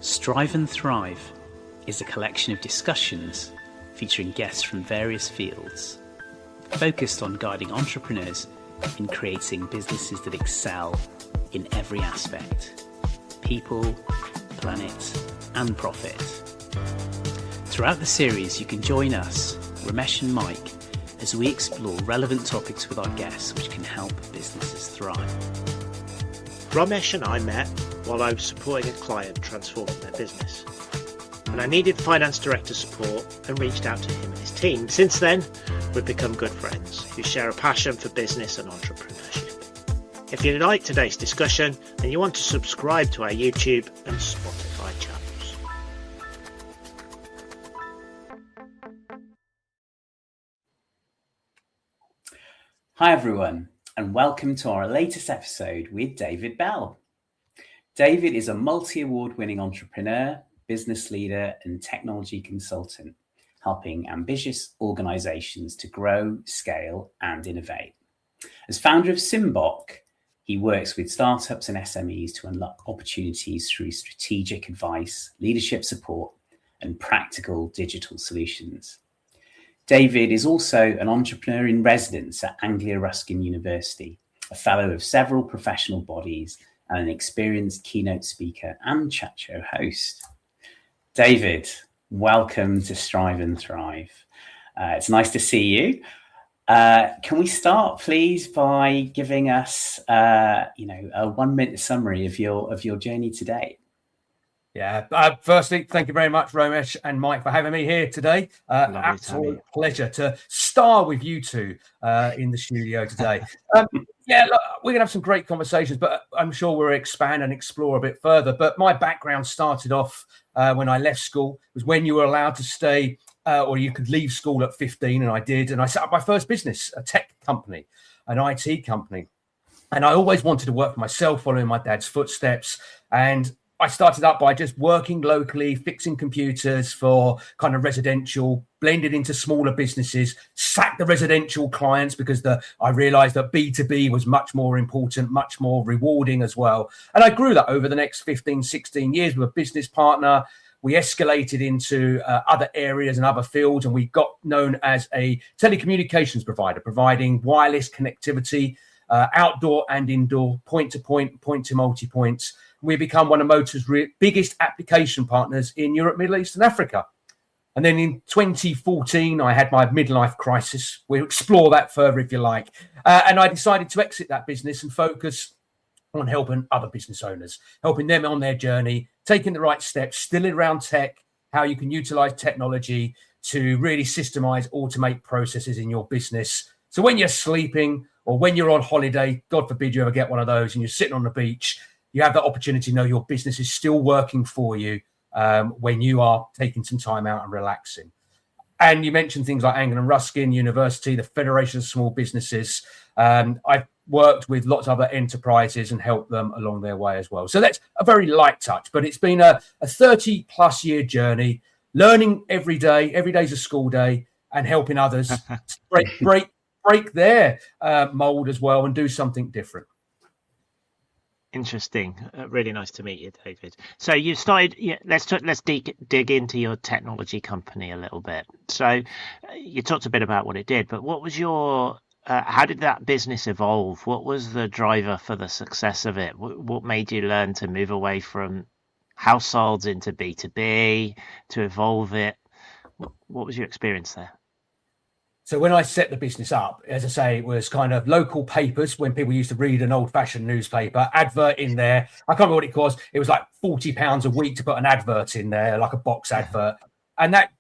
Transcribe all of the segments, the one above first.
Strive and Thrive is a collection of discussions featuring guests from various fields, focused on guiding entrepreneurs in creating businesses that excel in every aspect: people, planet, and profit. Throughout the series, you can join us, Romesh and Mike, as we explore relevant topics with our guests which can help businesses thrive. Romesh and I met while I was supporting a client transforming their business, and I needed finance director support and reached out to him and his team. Since then, we've become good friends who share a passion for business and entrepreneurship. If you like today's discussion, then you want to subscribe to our YouTube and Spotify channels. Hi everyone, and welcome to our latest episode with David Bell. David is a multi-award winning entrepreneur, business leader, and technology consultant, helping ambitious organizations to grow, scale, and innovate. As founder of Simboc, he works with startups and SMEs to unlock opportunities through strategic advice, leadership support, and practical digital solutions. David is also an entrepreneur in residence at Anglia Ruskin University, a fellow of several professional bodies, and an experienced keynote speaker and chat show host. David, welcome to Strive and Thrive. It's nice to see you. Can we start, please, by giving us, a 1 minute summary of your journey today? Yeah. Firstly, thank you very much, Romesh and Mike, for having me here today. Absolute pleasure to star with you two in the studio today. Look, we're going to have some great conversations, but I'm sure we'll expand and explore a bit further. But my background started off when I left school. It was when you were allowed to stay or you could leave school at 15, and I did. And I set up my first business, a tech company, an IT company. And I always wanted to work for myself, following my dad's footsteps. And I started up by just working locally, fixing computers for kind of residential, blended into smaller businesses, sacked the residential clients because I realized that B2B was much more important, much more rewarding as well. And I grew that over the next 15, 16 years with a business partner. We escalated into other areas and other fields, and we got known as a telecommunications provider, providing wireless connectivity, outdoor and indoor, point-to-point, point-to-multi-points. We become one of Motor's biggest application partners in Europe, Middle East and Africa. And then in 2014, I had my midlife crisis. We'll explore that further if you like. And I decided to exit that business and focus on helping other business owners, helping them on their journey, taking the right steps, still around tech, how you can utilize technology to really systemize, automate processes in your business. So when you're sleeping or when you're on holiday, God forbid you ever get one of those and you're sitting on the beach, you have that opportunity to know your business is still working for you when you are taking some time out and relaxing. And you mentioned things like Anglia Ruskin University, the Federation of Small Businesses. I've worked with lots of other enterprises and helped them along their way as well. So that's a very light touch, but it's been a 30 plus year journey, learning every day. Every day's a school day, and helping others break their mold as well and do something different. Interesting. Really nice to meet you, David. So you started. Let's dig into your technology company a little bit. So you talked a bit about what it did, but what was your? How did that business evolve? What was the driver for the success of it? What made you learn to move away from households into B2B, to evolve it? What was your experience there? So when I set the business up, as I say, it was kind of local papers when people used to read an old-fashioned newspaper, advert in there. I can't remember what it cost. It was like £40 a week to put an advert in there, like a box advert. And that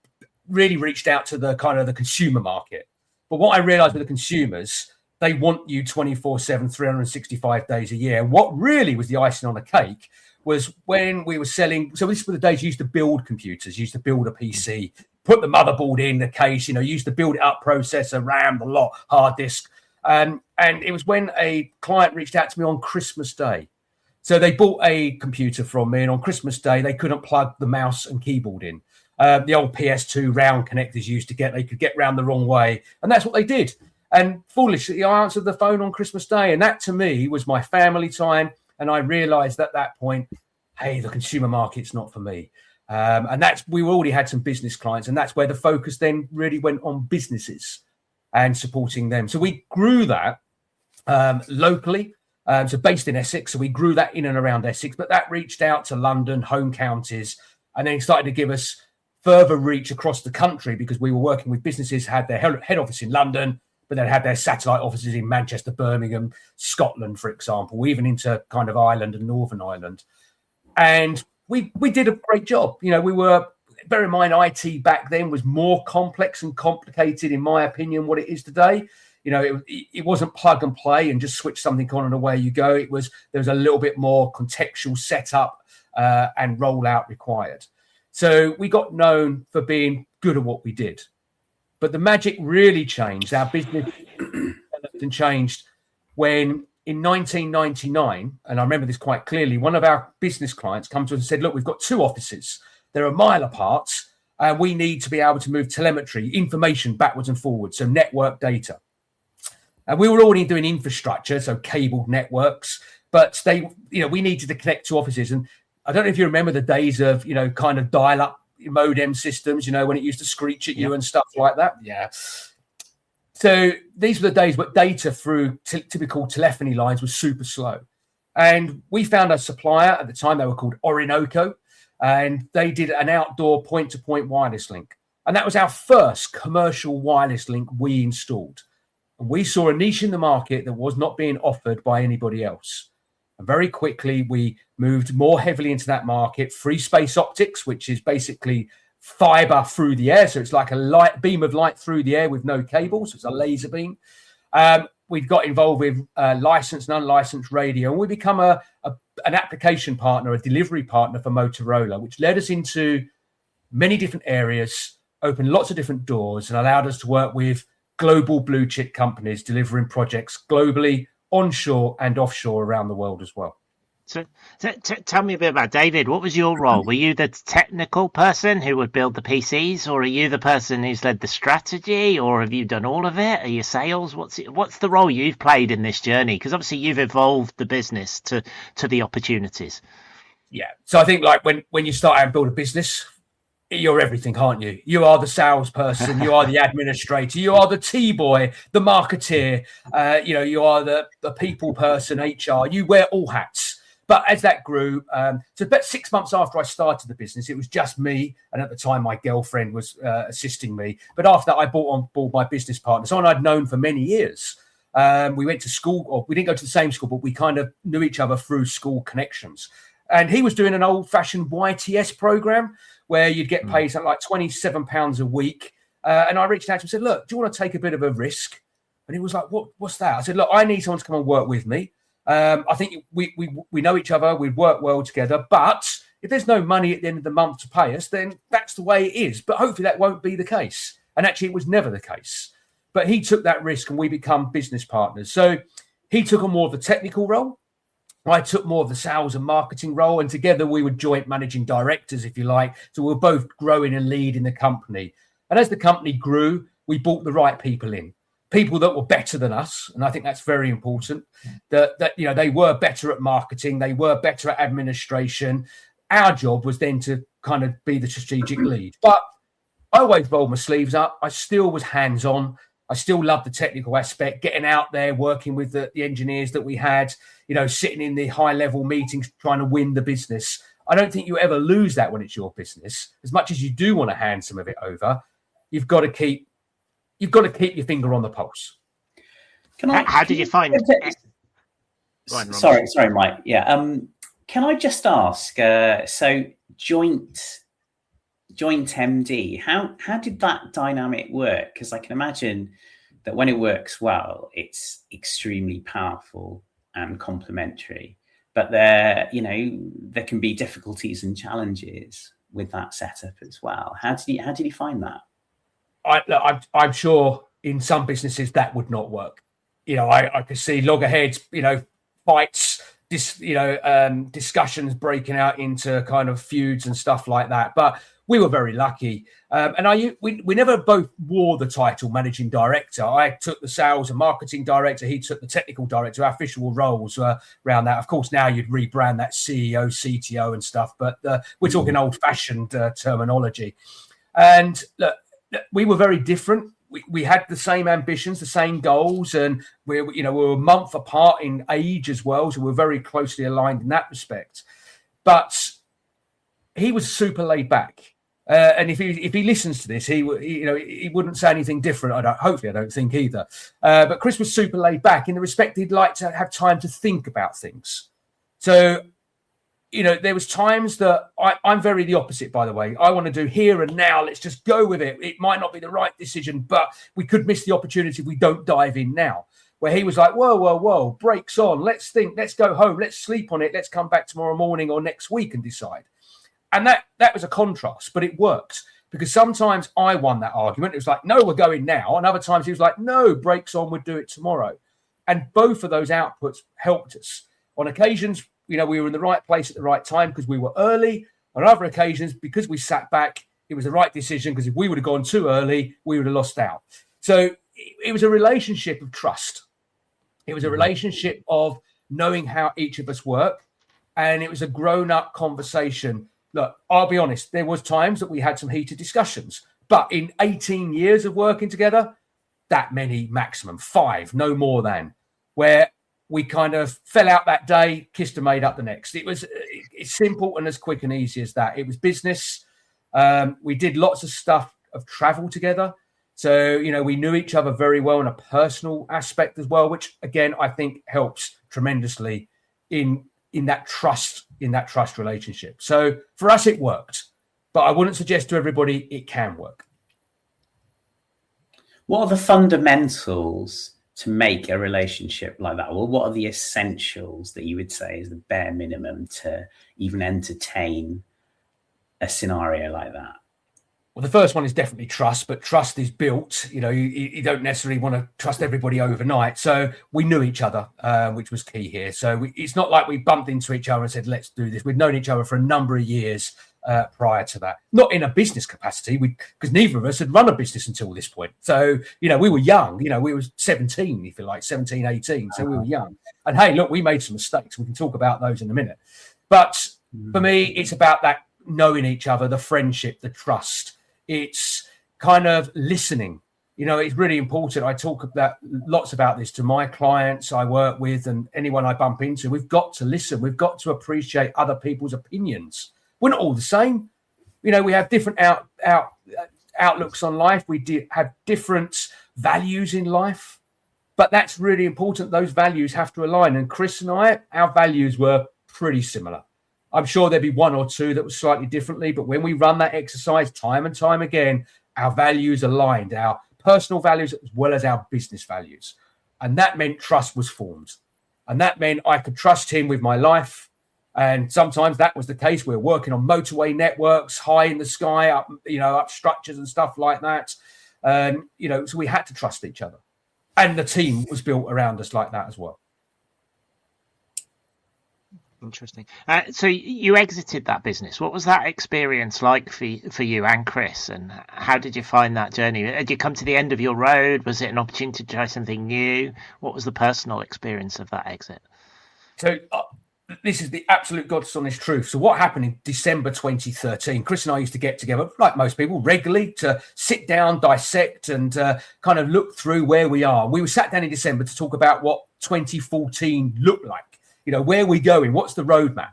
really reached out to the kind of the consumer market. But what I realized with the consumers, they want you 24/7, 365 days a year. And what really was the icing on the cake was when we were selling. So this were the days you used to build computers, you used to build a PC, put the motherboard in the case, used to build it up, processor, RAM, the lot, hard disk. And it was when a client reached out to me on Christmas Day. So they bought a computer from me, and on Christmas Day, they couldn't plug the mouse and keyboard in. The old PS2 round connectors they could get round the wrong way. And that's what they did. And foolishly, I answered the phone on Christmas Day. And that to me was my family time. And I realized at that point, hey, the consumer market's not for me. And we already had some business clients, and that's where the focus then really went on businesses and supporting them. So we grew that locally, so based in Essex. So we grew that in and around Essex, but that reached out to London, home counties, and then started to give us further reach across the country, because we were working with businesses, had their head office in London, but then had their satellite offices in Manchester, Birmingham, Scotland, for example, even into kind of Ireland and Northern Ireland. And we did a great job. We were, bear in mind, IT back then was more complex and complicated, in my opinion, what it is today. It wasn't plug and play and just switch something on and away you go. There was a little bit more contextual setup and rollout required. So we got known for being good at what we did. But the magic really changed. Our business developed and changed when in 1999, and I remember this quite clearly, one of our business clients come to us and said, look, we've got 2 offices. They're a mile apart, and we need to be able to move telemetry, information backwards and forwards, so network data. And we were already doing infrastructure, so cabled networks, but we needed to connect 2 offices. And I don't know if you remember the days of, kind of dial-up modem systems, when it used to screech at you and stuff like that. Yeah. So these were the days where data through typical telephony lines was super slow. And we found a supplier at the time. They were called Orinoco, and they did an outdoor point-to-point wireless link. And that was our first commercial wireless link we installed. And we saw a niche in the market that was not being offered by anybody else. And very quickly, we moved more heavily into that market. Free space optics, which is basically fiber through the air. So it's like a beam of light through the air with no cable. So it's a laser beam. We got involved with licensed and unlicensed radio. And we become an application partner, a delivery partner for Motorola, which led us into many different areas, opened lots of different doors, and allowed us to work with global blue chip companies delivering projects globally, onshore and offshore around the world as well. So tell me a bit about David. What was your role? Were you the technical person who would build the PCs, or are you the person who's led the strategy, or have you done all of it? Are you sales? What's the role you've played in this journey? Because obviously you've evolved the business to the opportunities. Yeah. So I think like when you start out and build a business, you're everything, aren't you? You are the salesperson, you are the administrator, you are the T-boy, the marketeer, you are the people person, HR. You wear all hats. But as that grew, so about 6 months after I started the business, it was just me. And at the time, my girlfriend was assisting me. But after that, I brought on board my business partner, someone I'd known for many years. We went to school, or we didn't go to the same school, but we kind of knew each other through school connections. And he was doing an old-fashioned YTS program where you'd get paid something like £27 a week. And I reached out to him and said, look, do you want to take a bit of a risk? And he was like, what's that? I said, look, I need someone to come and work with me. I think we know each other, we work well together, but if there's no money at the end of the month to pay us, then that's the way it is. But hopefully that won't be the case. And actually, it was never the case. But he took that risk and we become business partners. So he took on more of the technical role. I took more of the sales and marketing role, and together we were joint managing directors, if you like. So we were both growing and leading the company. And as the company grew, we brought the right people in. People that were better than us, and I think that's very important. That they were better at marketing, they were better at administration. Our job was then to kind of be the strategic lead. But I always rolled my sleeves up. I still was hands-on. I still loved the technical aspect, getting out there, working with the engineers that we had, sitting in the high-level meetings, trying to win the business. I don't think you ever lose that when it's your business. As much as you do want to hand some of it over, you've got to keep your finger on the pulse. How did you find? Sorry, Mike. Yeah. Can I just ask? So joint MD. How did that dynamic work? Because I can imagine that when it works well, it's extremely powerful and complementary. But there can be difficulties and challenges with that setup as well. How did you find that? I'm sure in some businesses that would not work. I could see loggerheads, fights, discussions breaking out into kind of feuds and stuff like that. But we were very lucky. We never both wore the title managing director. I took the sales and marketing director. He took the technical director. Our official roles were around that. Of course, now you'd rebrand that CEO, CTO and stuff, but we're talking old-fashioned terminology. And look, we were very different. We had the same ambitions, the same goals, and we were a month apart in age as well, so we're very closely aligned in that respect. But he was super laid back. And if he listens to this, he wouldn't say anything different. Hopefully, I don't think either. But Chris was super laid back in the respect he'd like to have time to think about things. So, there was times that I'm very the opposite, by the way. I want to do here and now. Let's just go with it. It might not be the right decision, but we could miss the opportunity if we don't dive in now. Where he was like, whoa, brakes on. Let's think. Let's go home. Let's sleep on it. Let's come back tomorrow morning or next week and decide. And that was a contrast, but it worked because sometimes I won that argument. It was like, no, we're going now. And other times he was like, no, brakes on, we'll do it tomorrow. And both of those outputs helped us. On occasions, we were in the right place at the right time because we were early. On other occasions, because we sat back, it was the right decision because if we would have gone too early, we would have lost out. So it was a relationship of trust. It was a relationship of knowing how each of us work. And it was a grown-up conversation. Look, I'll be honest, there was times that we had some heated discussions, but in 18 years of working together, that many maximum, 5, no more than, where we kind of fell out that day, kissed and made up the next. It's simple and as quick and easy as that. It was business. We did lots of stuff of travel together. So, we knew each other very well in a personal aspect as well, which again, I think helps tremendously in that trust relationship. So for us, it worked, but I wouldn't suggest to everybody it can work. What are the fundamentals to make a relationship like that? Well, what are the essentials that you would say is the bare minimum to even entertain a scenario like that? Well, the first one is definitely trust, but trust is built. You don't necessarily want to trust everybody overnight. So we knew each other, which was key here. So it's not like we bumped into each other and said, let's do this. We'd known each other for a number of years prior to that. Not in a business capacity, because neither of us had run a business until this point. So, we were young. We were 17, if you like, 17, 18. So we were young. And hey, look, we made some mistakes. We can talk about those in a minute. But for me, it's about that knowing each other, the friendship, the trust. It's kind of listening. It's really important. I talk lots about this to my clients I work with and anyone I bump into. We've got to listen. We've got to appreciate other people's opinions. We're not all the same. We have different outlooks on life. We have different values in life. But that's really important. Those values have to align. And Chris and I, our values were pretty similar. I'm sure there'd be one or two that was slightly differently, but when we run that exercise time and time again, our values aligned, our personal values as well as our business values. And that meant trust was formed. And that meant I could trust him with my life. And sometimes that was the case. We were working on motorway networks, high in the sky, up structures and stuff like that. So we had to trust each other. And the team was built around us like that as well. Interesting. So you exited that business. What was that experience like for you and Chris? And how did you find that journey? Did you come to the end of your road? Was it an opportunity to try something new? What was the personal experience of that exit? So this is the absolute God's honest truth. So what happened in December 2013, Chris and I used to get together, like most people, regularly to sit down, dissect and kind of look through where we are. We were sat down in December to talk about what 2014 looked like. Where are we going? What's the roadmap?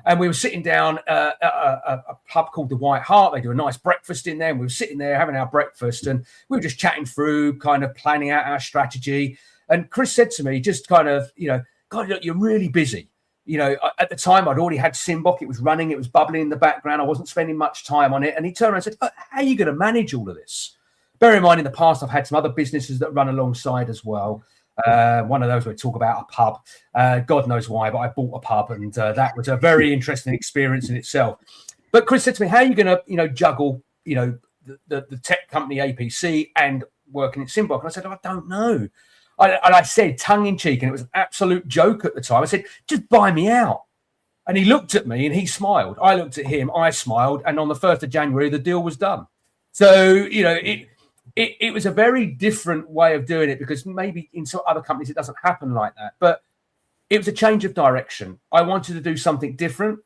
And we were sitting down at a pub called the White Hart. They do a nice breakfast in there. And we were sitting there having our breakfast and we were just chatting through, kind of planning out our strategy. And Chris said to me, just kind of, God, look, you're really busy. At the time, I'd already had Simboc. It was running. It was bubbling in the background. I wasn't spending much time on it. And he turned around and said, how are you going to manage all of this? Bear in mind, in the past, I've had some other businesses that run alongside as well. One of those we talk about a pub. God knows why, but I bought a pub, and that was a very interesting experience in itself. But Chris said to me, "How are you going to, juggle, the tech company APC and working at Simboc?" And I said, "I don't know. I said tongue in cheek, and it was an absolute joke at the time. I said, just buy me out. And he looked at me and he smiled. I looked at him, I smiled. And on the 1st of January, the deal was done. So, it was a very different way of doing it, because maybe in some other companies, it doesn't happen like that. But it was a change of direction. I wanted to do something different.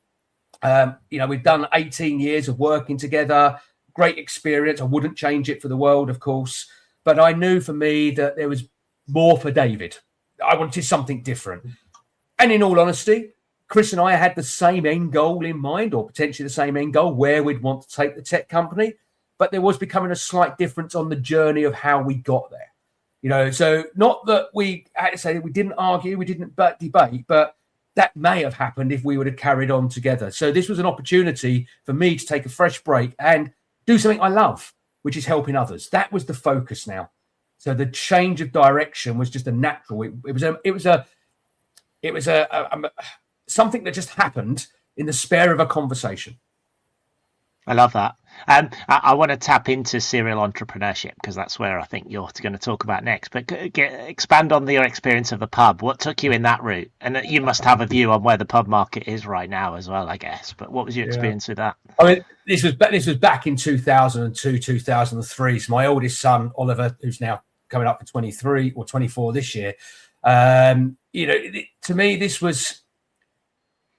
We've done 18 years of working together, great experience. I wouldn't change it for the world, of course. But I knew for me that there was more for David. I wanted something different. And in all honesty, Chris and I had the same end goal in mind, or potentially the same end goal, where we'd want to take the tech company. But there was becoming a slight difference on the journey of how we got there. So not that we had to say that we didn't argue, we didn't debate, but that may have happened if we would have carried on together. So this was an opportunity for me to take a fresh break and do something I love, which is helping others. That was the focus now. So the change of direction was just a natural. It was something that just happened in the spare of a conversation. I love that. I want to tap into serial entrepreneurship, because that's where I think you're going to talk about next. But expand on your experience of the pub. What took you in that route? And you must have a view on where the pub market is right now as well, I guess. But what was your experience with that? I mean, this was back in 2002, 2003. So my oldest son, Oliver, who's now coming up for 23 or 24 this year, to me, this was,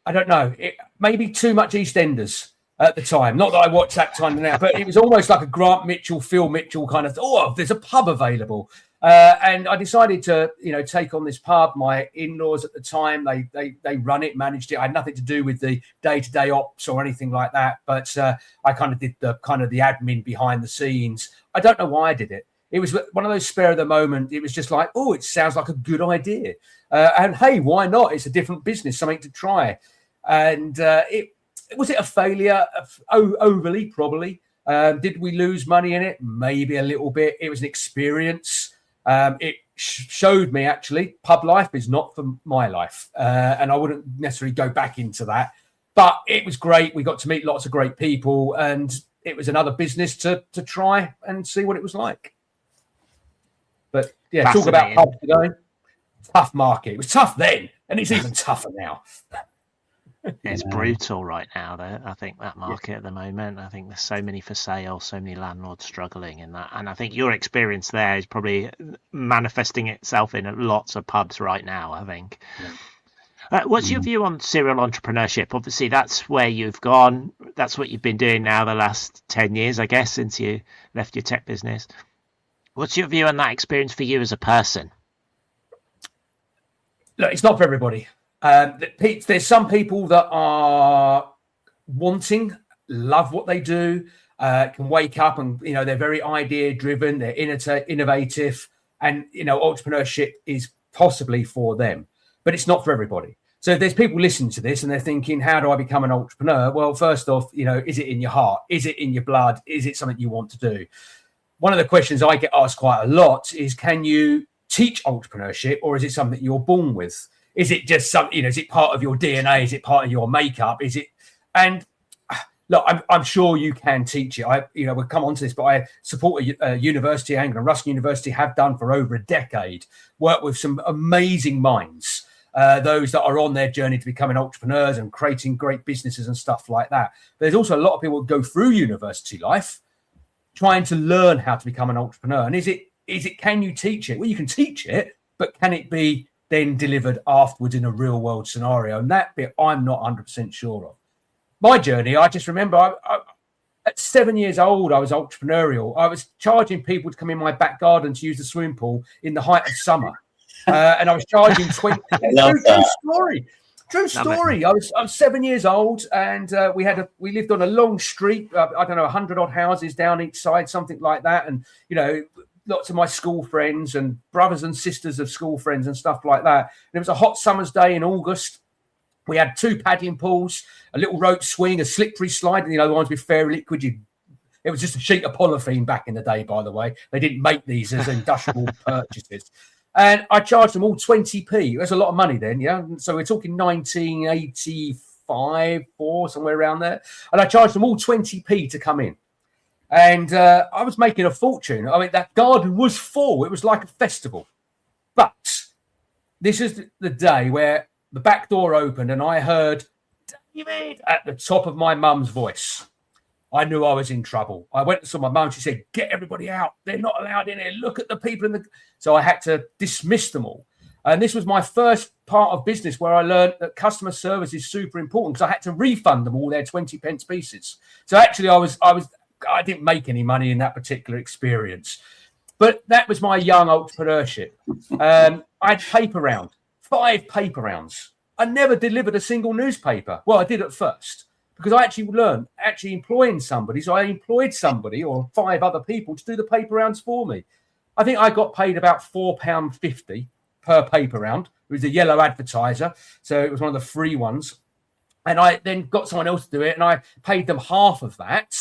I don't know, maybe too much EastEnders at the time. Not that I watched that time now, but it was almost like a Grant Mitchell, Phil Mitchell kind of, there's a pub available. And I decided to, take on this pub. My in-laws at the time, they run it, managed it. I had nothing to do with the day-to-day ops or anything like that. But I kind of did the admin behind the scenes. I don't know why I did it. It was one of those spare of the moment. It was just like, it sounds like a good idea. And hey, why not? It's a different business, something to try. And was it a failure? Overly, probably. Did we lose money in it? Maybe a little bit. It was an experience. It showed me, actually, pub life is not for my life. And I wouldn't necessarily go back into that. But it was great. We got to meet lots of great people. And it was another business to try and see what it was like. But, yeah, talk about pubs today. Tough market. It was tough then. And it's even tougher now. It's brutal right now, though. I think that market at the moment, I think there's so many for sale, so many landlords struggling in that. And I think your experience there is probably manifesting itself in lots of pubs right now, I think. What's your view on serial entrepreneurship? Obviously, that's where you've gone. That's what you've been doing now the last 10 years, I guess, since you left your tech business. What's your view on that experience for you as a person? Look, it's not for everybody. There's some people that are love what they do, can wake up and, they're very idea driven, they're innovative, and, entrepreneurship is possibly for them, but it's not for everybody. So if there's people listening to this and they're thinking, how do I become an entrepreneur? Well, first off, is it in your heart? Is it in your blood? Is it something you want to do? One of the questions I get asked quite a lot is, can you teach entrepreneurship, or is it something you're born with? Is it just something, is it part of your DNA? Is it part of your makeup? Is it? And look, I'm sure you can teach it. We'll come on to this, but I support a university, Anglia Ruskin University, have done for over a decade, work with some amazing minds, those that are on their journey to becoming entrepreneurs and creating great businesses and stuff like that. But there's also a lot of people who go through university life trying to learn how to become an entrepreneur. And can you teach it? Well, you can teach it, but can it be then delivered afterwards in a real world scenario? And that bit I'm not 100% sure of. My journey, I just remember I at 7 years old, I was entrepreneurial. I was charging people to come in my back garden to use the swimming pool in the height of summer. And I was charging 20. True story. I was 7 years old, and we lived on a long street. I don't know, 100 odd houses down each side, something like that. And lots of my school friends and brothers and sisters of school friends and stuff like that. And it was a hot summer's day in August. We had 2 paddling pools, a little rope swing, a slippery slide, and the ones with fairy liquid. It was just a sheet of polythene back in the day, by the way. They didn't make these as industrial purchases. And I charged them all 20p. That's a lot of money then, yeah? So we're talking 1985, 4, somewhere around there. And I charged them all 20p to come in. And I was making a fortune. I mean, that garden was full. It was like a festival. But this is the day where the back door opened and I heard David at the top of my mum's voice. I knew I was in trouble. I went to saw my mum. She said, "Get everybody out. They're not allowed in here. Look at the people in the..." So I had to dismiss them all. And this was my first part of business where I learned that customer service is super important, because I had to refund them all their 20 pence pieces. So actually I didn't make any money in that particular experience. But that was my young entrepreneurship. I had paper round, 5 paper rounds. I never delivered a single newspaper. Well, I did at first, because I actually learned employing somebody. So I employed somebody or 5 other people to do the paper rounds for me. I think I got paid about £4.50 per paper round. It was a yellow advertiser, so it was one of the free ones. And I then got someone else to do it, and I paid them half of that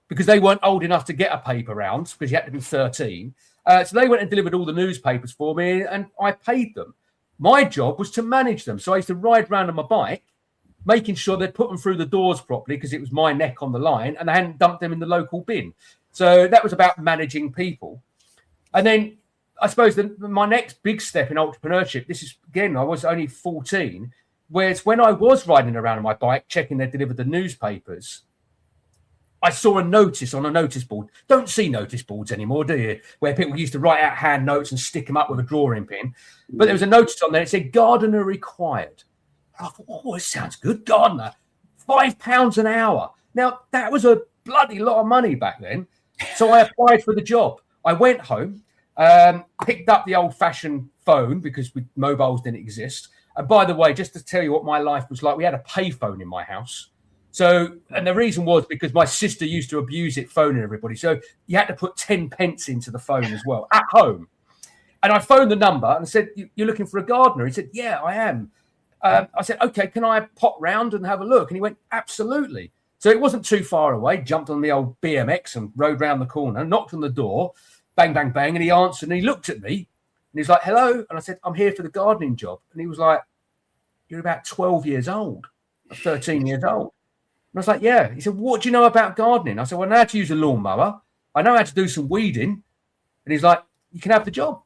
because they weren't old enough to get a paper round, because you had to be 13. So they went and delivered all the newspapers for me, and I paid them. My job was to manage them. So I used to ride around on my bike, making sure they'd put them through the doors properly, because it was my neck on the line, and they hadn't dumped them in the local bin. So that was about managing people. And then I suppose my next big step in entrepreneurship, this is, again, I was only 14, whereas when I was riding around on my bike, checking they delivered the newspapers, I saw a notice on a notice board. Don't see notice boards anymore, do you? Where people used to write out hand notes and stick them up with a drawing pin. But there was a notice on there. It said gardener required. I thought, oh, this sounds good. Gardener, £5 an hour. Now, that was a bloody lot of money back then. So I applied for the job. I went home, picked up the old-fashioned phone, because mobiles didn't exist. And by the way, just to tell you what my life was like, we had a payphone in my house. So, and the reason was because my sister used to abuse it, phoning everybody. So you had to put 10 pence into the phone as well at home. And I phoned the number and said, "You're looking for a gardener?" He said, "Yeah, I am." I said, "Okay, can I pop round and have a look?" And he went, "Absolutely." So it wasn't too far away. Jumped on the old BMX and rode round the corner, knocked on the door, bang, bang, bang. And he answered and he looked at me and he was like, "Hello." And I said, "I'm here for the gardening job." And he was like, "You're about 12 years old, or 13 years old." And I was like, "Yeah." He said, "What do you know about gardening?" I said, "Well, I know how to use a lawnmower. I know how to do some weeding." And he's like, "You can have the job."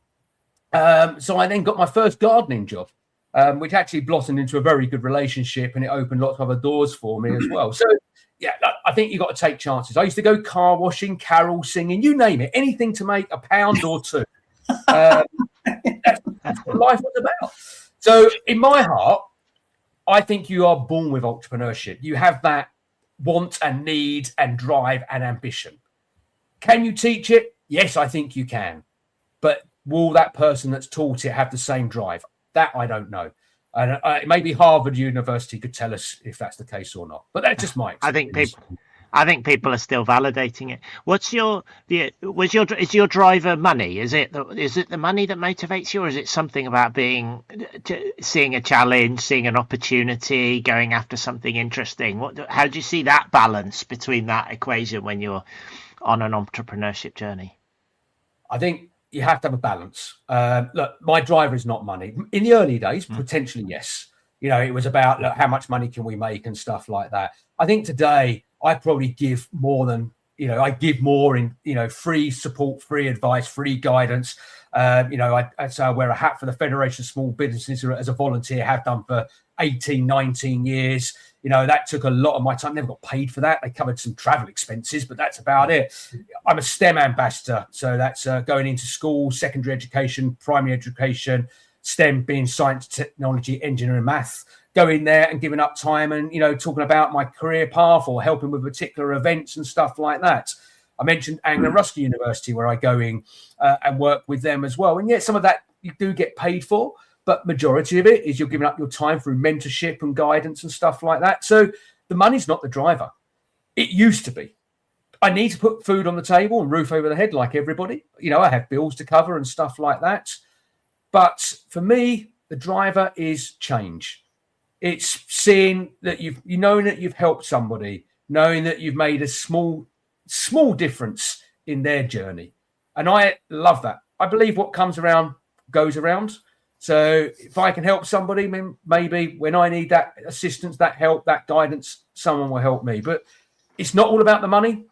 So I then got my first gardening job, which actually blossomed into a very good relationship, and it opened lots of other doors for me as well. So, yeah, I think you've got to take chances. I used to go car washing, carol singing, you name it, anything to make £1 or £2. That's what life was about. So in my heart, I think you are born with entrepreneurship. You have that want and need and drive and ambition. Can you teach it? Yes, I think you can. But will that person that's taught it have the same drive? That I don't know. And maybe Harvard University could tell us if that's the case or not. But that's just my experience. I think people are still validating it. Is your driver money? Is it the money that motivates you, or is it something about seeing a challenge, seeing an opportunity, going after something interesting? How do you see that balance between that equation when you're on an entrepreneurship journey? I think you have to have a balance. Look, my driver is not money. In the early days, potentially, yes. You know, it was about how much money can we make and stuff like that. I think today I probably give more than, I give more in, free support, free advice, free guidance. I'd say I wear a hat for the Federation of Small Businesses as a volunteer, have done for 18, 19 years. That took a lot of my time. Never got paid for that. They covered some travel expenses, but that's about it. I'm a STEM ambassador. So that's going into school, secondary education, primary education, STEM being science, technology, engineering, math. Going there and giving up time and, talking about my career path or helping with particular events and stuff like that. I mentioned Anglia Ruskin University, where I go in and work with them as well. And yet some of that you do get paid for. But majority of it is you're giving up your time through mentorship and guidance and stuff like that. So the money's not the driver. It used to be. I need to put food on the table and roof over the head like everybody. I have bills to cover and stuff like that. But for me, the driver is change. It's seeing that knowing that you've helped somebody, knowing that you've made a small difference in their journey. And I love that. I believe what comes around goes around. So if I can help somebody, maybe when I need that assistance, that help, that guidance, someone will help me. But it's not all about the money.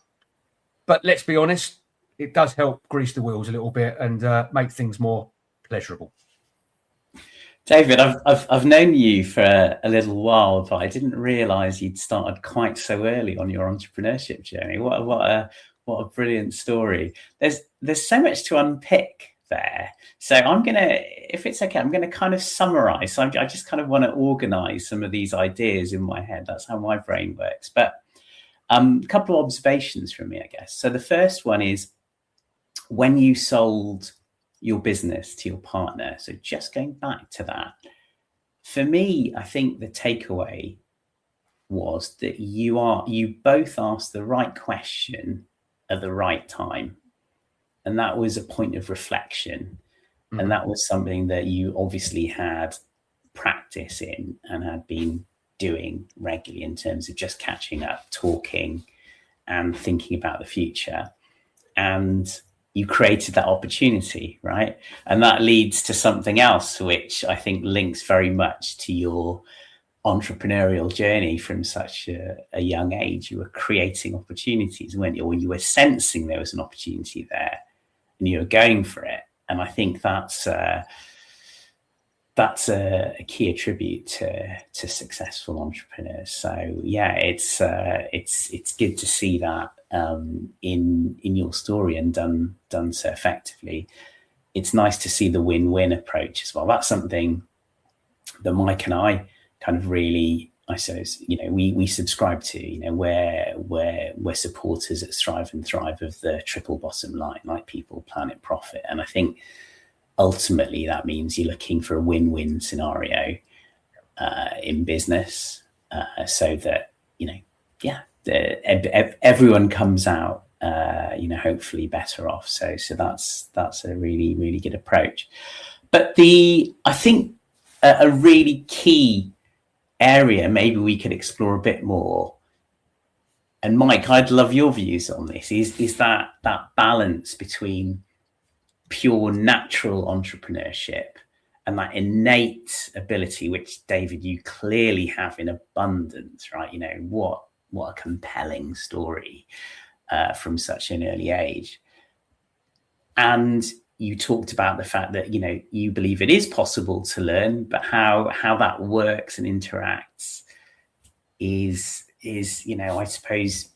But let's be honest, it does help grease the wheels a little bit and make things more pleasurable. David, I've known you for a little while, but I didn't realise you'd started quite so early on your entrepreneurship journey. What a brilliant story. There's so much to unpick there. So if it's okay, I'm gonna kind of summarise. So I just kind of want to organise some of these ideas in my head. That's how my brain works. But a couple of observations from me, I guess. So the first one is when you sold your business to your partner. So just going back to that, for me, I think the takeaway was that you both asked the right question at the right time. And that was a point of reflection. Mm-hmm. And that was something that you obviously had practice in and had been doing regularly in terms of just catching up, talking and thinking about the future. And you created that opportunity, right? And that leads to something else, which I think links very much to your entrepreneurial journey from such a young age. You were creating opportunities, weren't you? Or you were sensing there was an opportunity there and you were going for it. And I think that's a key attribute to successful entrepreneurs. So yeah, it's good to see that in your story and done so effectively. It's nice to see the win-win approach as well. That's something that Mike and I kind of really, I suppose, we subscribe to. We're supporters at Strive and Thrive of the triple bottom line, like people, planet, profit. And I think ultimately that means you're looking for a win-win scenario in business, so that everyone comes out hopefully better off. So that's a really, really good approach. But I think a really key area maybe we could explore a bit more, and Mike, I'd love your views on this, is that balance between pure natural entrepreneurship and that innate ability, which David, you clearly have in abundance, right? What a compelling story from such an early age. And you talked about the fact that, you believe it is possible to learn, but how that works and interacts is, I suppose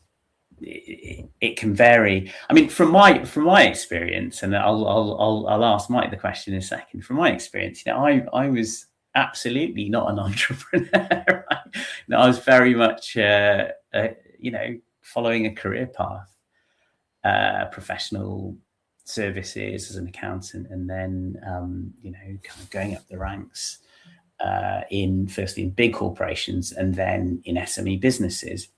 it can vary. I mean, from my experience, and I'll ask Mike the question in a second. From my experience, I was absolutely not an entrepreneur. Right? I was very much, following a career path, professional services as an accountant, and then kind of going up the ranks firstly in big corporations and then in SME businesses.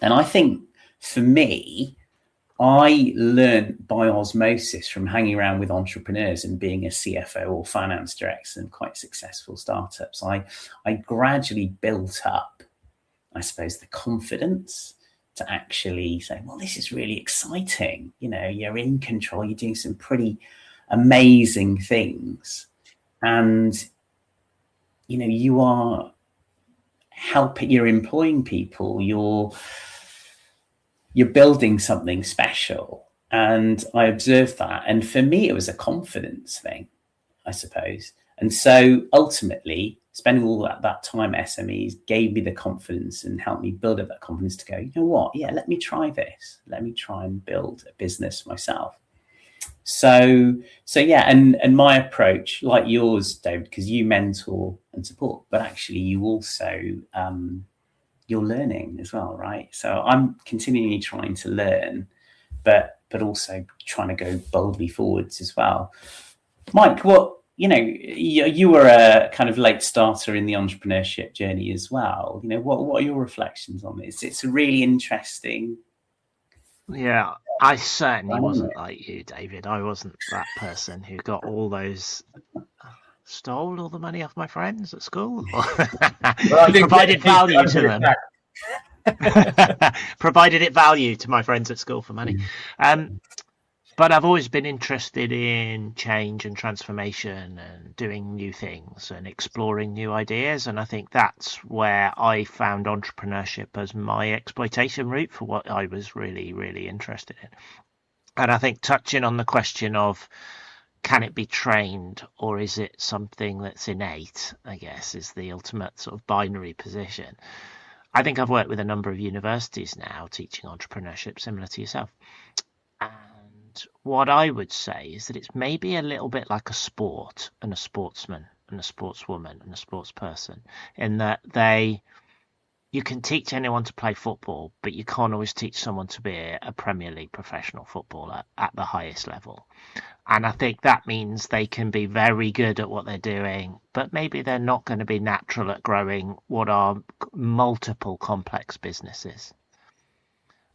And I think for me, I learned by osmosis from hanging around with entrepreneurs and being a CFO or finance director in quite successful startups. I gradually built up, I suppose, the confidence to actually say, well, this is really exciting. You're in control. You're doing some pretty amazing things. And, you are helping, you're employing people, you're building something special. And I observed that. And for me, it was a confidence thing, I suppose. And so ultimately, spending all that time at SMEs gave me the confidence and helped me build up that confidence to go, you know what? Yeah, let me try this. Let me try and build a business myself. So yeah, and my approach, like yours, David, because you mentor and support, but actually you also, you're learning as well, right? So I'm continually trying to learn, but also trying to go boldly forwards as well. Mike, you were a kind of late starter in the entrepreneurship journey as well. What are your reflections on this? It's a really interesting. Yeah, I certainly wasn't like you, David. I wasn't that person who got all those, stole all the money off my friends at school. Provided value to them. Provided it value to my friends at school for money. But I've always been interested in change and transformation and doing new things and exploring new ideas. And I think that's where I found entrepreneurship as my exploitation route for what I was really, really interested in. And I think touching on the question of can it be trained, or is it something that's innate, I guess, is the ultimate sort of binary position. I think I've worked with a number of universities now teaching entrepreneurship, similar to yourself. And what I would say is that it's maybe a little bit like a sport and a sportsman and a sportswoman and a sportsperson, in that you can teach anyone to play football, but you can't always teach someone to be a Premier League professional footballer at the highest level. And I think that means they can be very good at what they're doing, but maybe they're not going to be natural at growing what are multiple complex businesses.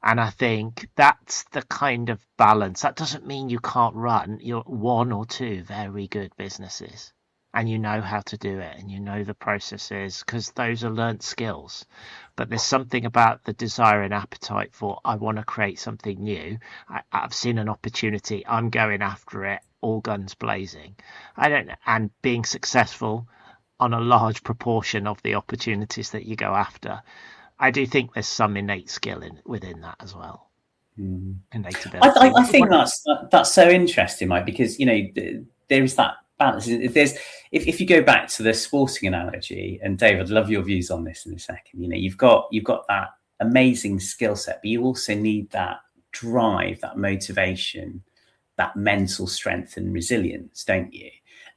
And I think that's the kind of balance. That doesn't mean you can't run your one or two very good businesses, and you know how to do it, and you know the processes, because those are learnt skills. But there's something about the desire and appetite for, I want to create something new. I've seen an opportunity. I'm going after it, all guns blazing. And being successful on a large proportion of the opportunities that you go after. I do think there's some innate skill within that as well. Innate ability. I think that's so interesting, Mike, because there is that balance. If you go back to the sporting analogy, and Dave, I'd love your views on this in a second. You've got that amazing skill set, but you also need that drive, that motivation, that mental strength and resilience, don't you?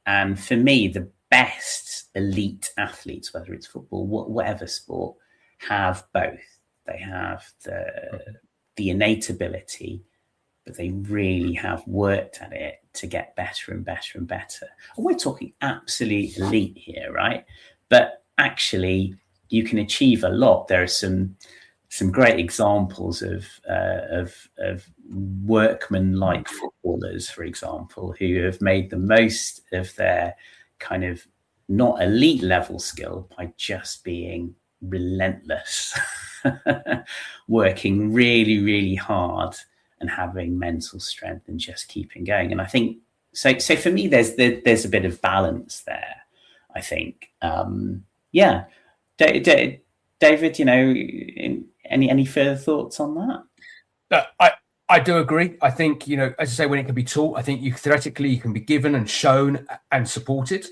And for me, the best elite athletes, whether it's football, whatever sport, have both. They have the innate ability, but they really have worked at it to get better and better and better. And we're talking absolute elite here, right? But actually, you can achieve a lot. There are some great examples of workman-like footballers, for example, who have made the most of their kind of not elite level skill by just being relentless, working really, really hard, and having mental strength and just keeping going. And I think so for me, there's a bit of balance there, I think. David, any further thoughts on that? I do agree. I think, as I say, when it can be taught, I think theoretically you can be given and shown and supported.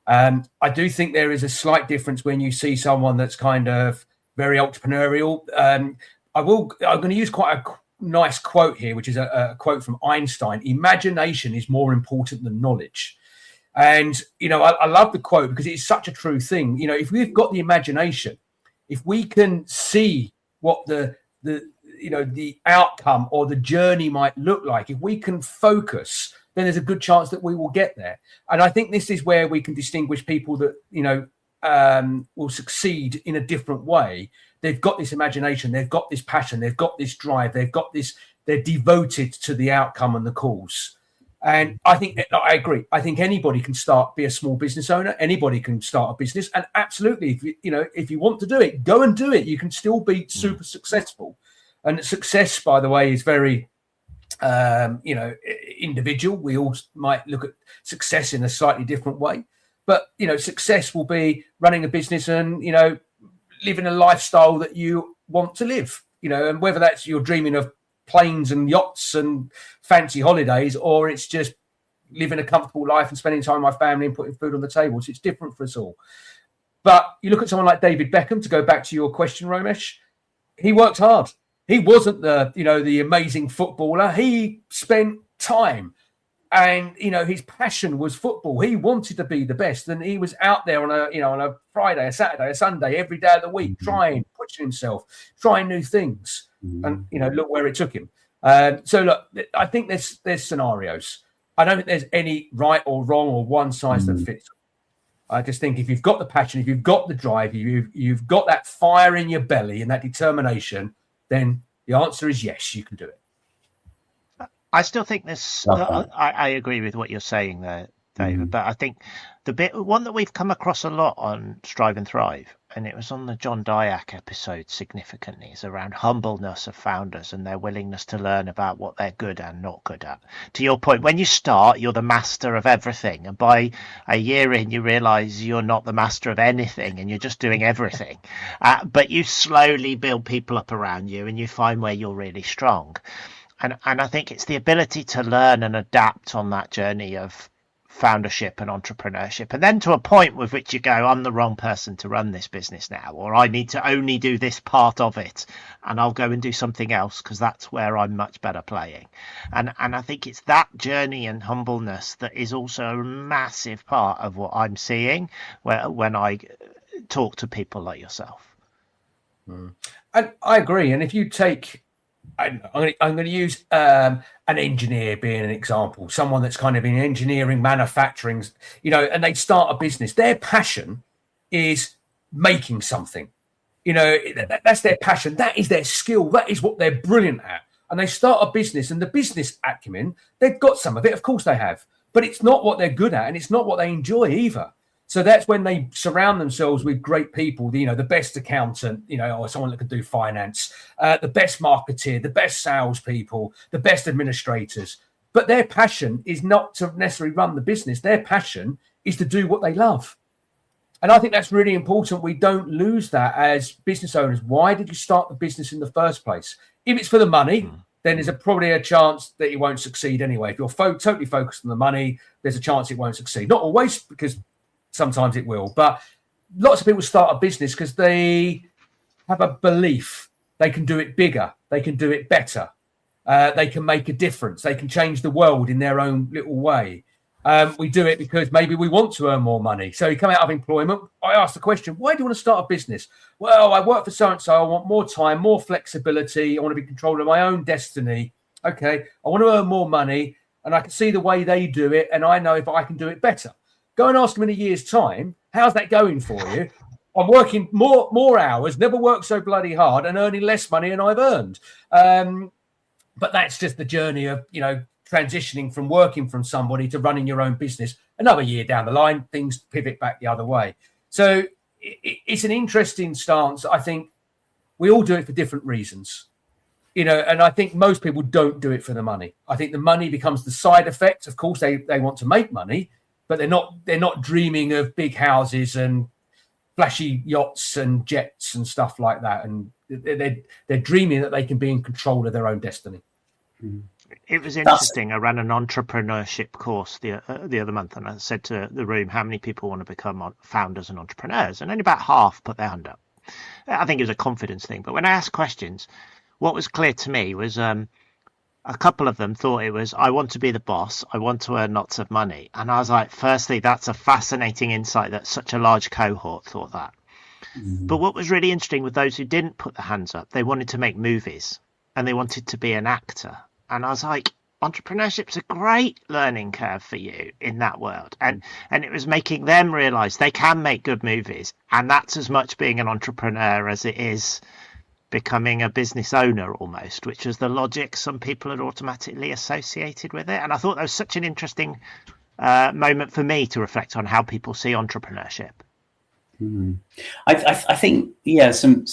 I do think there is a slight difference when you see someone that's kind of very entrepreneurial. I'm going to use quite a nice quote here, which is a quote from Einstein: "Imagination is more important than knowledge." And, I love the quote because it's such a true thing. If we've got the imagination, if we can see what the outcome or the journey might look like, if we can focus, then there's a good chance that we will get there. And I think this is where we can distinguish people that, will succeed in a different way. They've got this imagination, they've got this passion, they've got this drive, they're devoted to the outcome and the cause. And I think, I agree. I think anybody can be a small business owner. Anybody can start a business. And absolutely, if you want to do it, go and do it. You can still be super successful. And success, by the way, is very, individual. We all might look at success in a slightly different way. But, success will be running a business and, living a lifestyle that you want to live, and whether that's you're dreaming of planes and yachts and fancy holidays, or it's just living a comfortable life and spending time with my family and putting food on the table. So it's different for us all. But you look at someone like David Beckham, to go back to your question, Romesh, he worked hard. He wasn't the amazing footballer. He spent time, and his passion was football. He wanted to be the best, and he was out there on a Friday, a Saturday, a Sunday, every day of the week, trying, pushing himself, trying new things, and look where it took him. So look, I think there's scenarios. I don't think there's any right or wrong or one size that fits. I just think if you've got the passion, if you've got the drive, you've got that fire in your belly and that determination, then the answer is yes, you can do it. I still think this. I agree with what you're saying there, David. But I think one that we've come across a lot on Strive and Thrive, and it was on the John Dyack episode significantly, is around humbleness of founders and their willingness to learn about what they're good and not good at. To your point, when you start, you're the master of everything, and by a year in, you realize you're not the master of anything, and you're just doing everything. But you slowly build people up around you, and you find where you're really strong. And I think it's the ability to learn and adapt on that journey of foundership and entrepreneurship, and then to a point with which you go, I'm the wrong person to run this business now, or I need to only do this part of it, and I'll go and do something else because that's where I'm much better playing. And I think it's that journey and humbleness that is also a massive part of what I'm seeing when I talk to people like yourself. I agree. And if you take, I'm going to use an engineer being an example, someone that's kind of in engineering, manufacturing, and they start a business. Their passion is making something, that's their passion. That is their skill. That is what they're brilliant at. And they start a business, and the business acumen, they've got some of it. Of course they have, but it's not what they're good at, and it's not what they enjoy either. So that's when they surround themselves with great people, the best accountant, or someone that can do finance, the best marketeer, the best salespeople, the best administrators. But their passion is not to necessarily run the business. Their passion is to do what they love. And I think that's really important. We don't lose that as business owners. Why did you start the business in the first place? If it's for the money, then there's probably a chance that you won't succeed anyway. If you're totally focused on the money, there's a chance it won't succeed. Not always, because sometimes it will, but lots of people start a business because they have a belief they can do it bigger, they can do it better, they can make a difference, they can change the world in their own little way. We do it because maybe we want to earn more money. So you come out of employment. I ask the question, why do you want to start a business? Well, I work for so-and-so. I want more time, more flexibility. I want to be in control of my own destiny. Okay, I want to earn more money, and I can see the way they do it, and I know if I can do it better. Go and ask them in a year's time, how's that going for you? I'm working more hours, never worked so bloody hard, and earning less money than I've earned. But that's just the journey of, transitioning from working from somebody to running your own business. Another year down the line, things pivot back the other way. So it's an interesting stance. I think we all do it for different reasons, and I think most people don't do it for the money. I think the money becomes the side effect. Of course, they want to make money, but they're not dreaming of big houses and flashy yachts and jets and stuff like that. And they're dreaming that they can be in control of their own destiny. It was interesting. I ran an entrepreneurship course the other month, and I said to the room, how many people want to become founders and entrepreneurs? And only about half put their hand up. I think it was a confidence thing. But when I asked questions, what was clear to me was a couple of them thought it was, I want to be the boss, I want to earn lots of money. And I was like, firstly, that's a fascinating insight that such a large cohort thought that. But what was really interesting with those who didn't put their hands up, they wanted to make movies and they wanted to be an actor. And I was like, entrepreneurship's a great learning curve for you in that world. And it was making them realize they can make good movies. And that's as much being an entrepreneur as it is becoming a business owner almost, which was the logic some people had automatically associated with it. And I thought that was such an interesting moment for me to reflect on how people see entrepreneurship. I think, some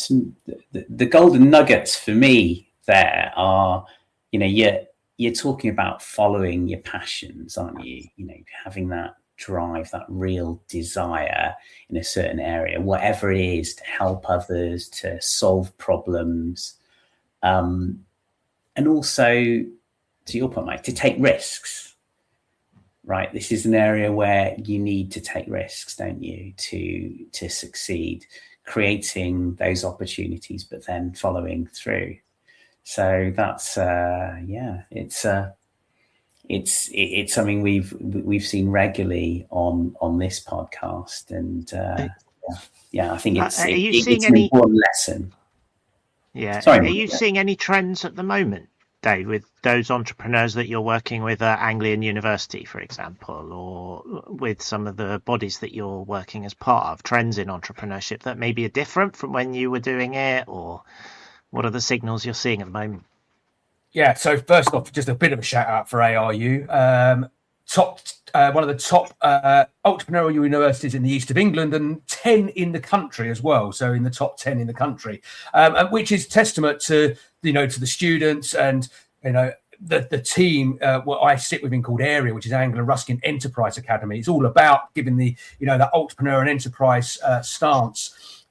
the golden nuggets for me there are, you're talking about following your passions, aren't you? Having that drive, that real desire in a certain area, whatever it is, to help others, to solve problems, and also, to your point, Mike, to take risks. Right, this is an area where you need to take risks, don't you, to succeed, creating those opportunities, but then following through. So that's it's something we've seen regularly on this podcast, and I think it's an important lesson. Yeah. Sorry, are you seeing any trends at the moment, Dave, with those entrepreneurs that you're working with at Anglia University, for example, or with some of the bodies that you're working as part of, trends in entrepreneurship that maybe are different from when you were doing it, or what are the signals you're seeing at the moment? Yeah, so first off, just a bit of a shout out for ARU, one of the top entrepreneurial universities in the east of England, and 10 in the country as well. So in the top 10 in the country, which is testament to to the students and the team. What I sit within called Area, which is Anglia Ruskin Enterprise Academy. It's all about giving the that entrepreneur and enterprise stance.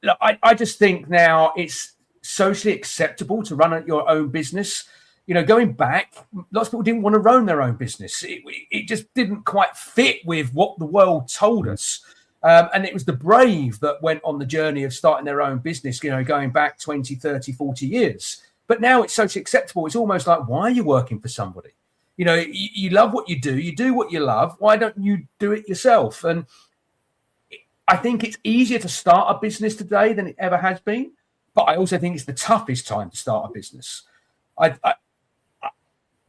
Look, I just think now it's socially acceptable to run your own business. going back, lots of people didn't want to run their own business. It just didn't quite fit with what the world told us. And it was the brave that went on the journey of starting their own business, going back 20, 30, 40 years. But now it's socially acceptable. It's almost like, why are you working for somebody? You love what you do what you love. Why don't you do it yourself? And I think it's easier to start a business today than it ever has been. But I also think it's the toughest time to start a business.